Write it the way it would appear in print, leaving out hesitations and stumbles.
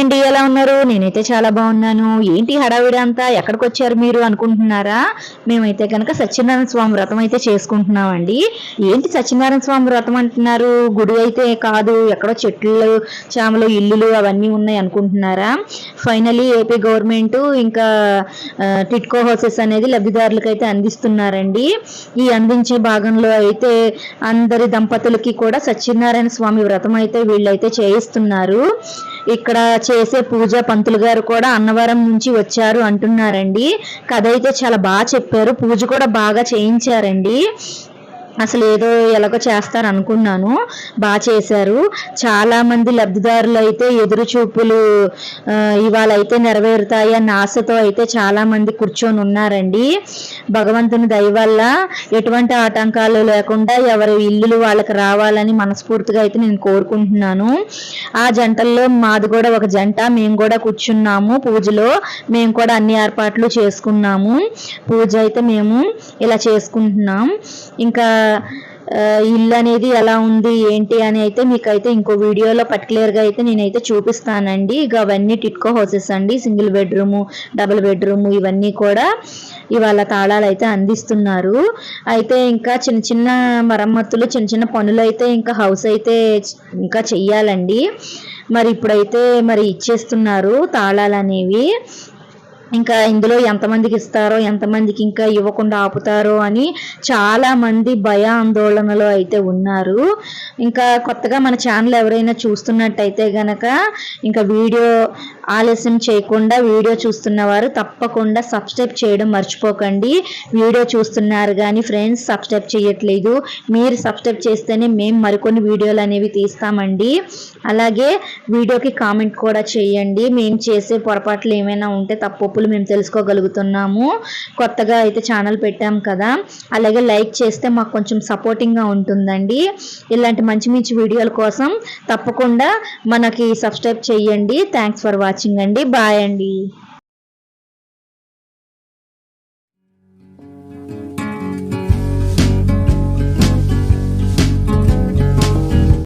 అండి, ఎలా ఉన్నారు? నేనైతే చాలా బాగున్నాను. ఏంటి హడావిడి అంతా, ఎక్కడికొచ్చారు మీరు అనుకుంటున్నారా? మేమైతే కనుక సత్యనారాయణ స్వామి వ్రతం అయితే చేసుకుంటున్నామండి. ఏంటి సత్యనారాయణ స్వామి వ్రతం అంటున్నారు? గుడి అయితే కాదు, ఎక్కడో చెట్లు చేమలు ఇల్లులు అవన్నీ ఉన్నాయి అనుకుంటున్నారా? ఫైనలీ ఏపీ గవర్నమెంట్ ఇంకా టిట్కో హౌసెస్ అనేది లబ్ధిదారులకు అయితే అందిస్తున్నారండి. ఈ అందించే భాగంలో అయితే అందరి దంపతులకి కూడా సత్యనారాయణ స్వామి వ్రతం అయితే వీళ్ళైతే చేయిస్తున్నారు. ఇక్కడ చేసే పూజ పంతులు గారు కూడా అన్నవరం నుంచి వచ్చారు అంటున్నారండి. కథ అయితే చాలా బాగా చెప్పారు, పూజ కూడా బాగా చేయించారండి. అసలు ఏదో ఎలాగో చేస్తారు అనుకున్నాను, బాగా చేశారు. చాలా మంది లబ్ధిదారులు అయితే ఎదురు చూపులు ఇవాళ అయితే నెరవేరుతాయి అన్న ఆశతో అయితే చాలా మంది కూర్చొని ఉన్నారండి. భగవంతుని దయ వల్ల ఎటువంటి ఆటంకాలు లేకుండా ఎవరి ఇల్లులు వాళ్ళకి రావాలని మనస్ఫూర్తిగా అయితే నేను కోరుకుంటున్నాను. ఆ జంటల్లో మాది కూడా ఒక జంట, మేము కూడా కూర్చున్నాము పూజలో. మేము కూడా అన్ని ఏర్పాట్లు చేసుకున్నాము. పూజ అయితే మేము ఇలా చేసుకుంటున్నాం. ఇంకా ఇల్లు అనేది ఎలా ఉంది ఏంటి అని అయితే మీకైతే ఇంకో వీడియోలో పర్టికులర్గా అయితే నేనైతే చూపిస్తానండి. ఇక అవన్నీ టిట్కో హౌసెస్ అండి, సింగిల్ బెడ్రూము, డబుల్ బెడ్రూము, ఇవన్నీ కూడా ఇవాళ తాళాలు అయితే అందిస్తున్నారు. అయితే ఇంకా చిన్న చిన్న మరమ్మతులు, చిన్న చిన్న పనులు అయితే ఇంకా హౌస్ అయితే ఇంకా చెయ్యాలండి. మరి ఇప్పుడైతే మరి ఇచ్చేస్తున్నారు తాళాలు అనేవి. ఇంకా ఇందులో ఎంతమందికి ఇస్తారో, ఎంతమందికి ఇంకా ఇవ్వకుండా ఆపుతారో అని చాలా మంది భయ ఆందోళనలో అయితే ఉన్నారు. ఇంకా కొత్తగా మన ఛానల్ ఎవరైనా చూస్తున్నట్టయితే గనక ఇంకా వీడియో ఆలస్యం చేయకుండా వీడియో చూస్తున్న వారు తప్పకుండా సబ్స్క్రైబ్ చేయడం మర్చిపోకండి. వీడియో చూస్తున్నారు కానీ ఫ్రెండ్స్ సబ్స్క్రైబ్ చేయట్లేదు. మీరు సబ్స్క్రైబ్ చేస్తేనే మేము మరికొన్ని వీడియోలు అనేవి తీస్తామండి. అలాగే వీడియోకి కామెంట్ కూడా చేయండి. మేము చేసే పొరపాట్లు ఏమైనా ఉంటే తప్పులు మేము తెలుసుకోగలుగుతున్నాము. కొత్తగా అయితే ఛానల్ పెట్టాం కదా, అలాగే లైక్ చేస్తే మాకు కొంచెం సపోర్టింగ్గా ఉంటుందండి. ఇలాంటి మంచి మంచి వీడియోల కోసం తప్పకుండా మనకి సబ్స్క్రైబ్ చేయండి. థ్యాంక్స్ ఫర్ వాచింగ్ అండి. బాయ్ అండి.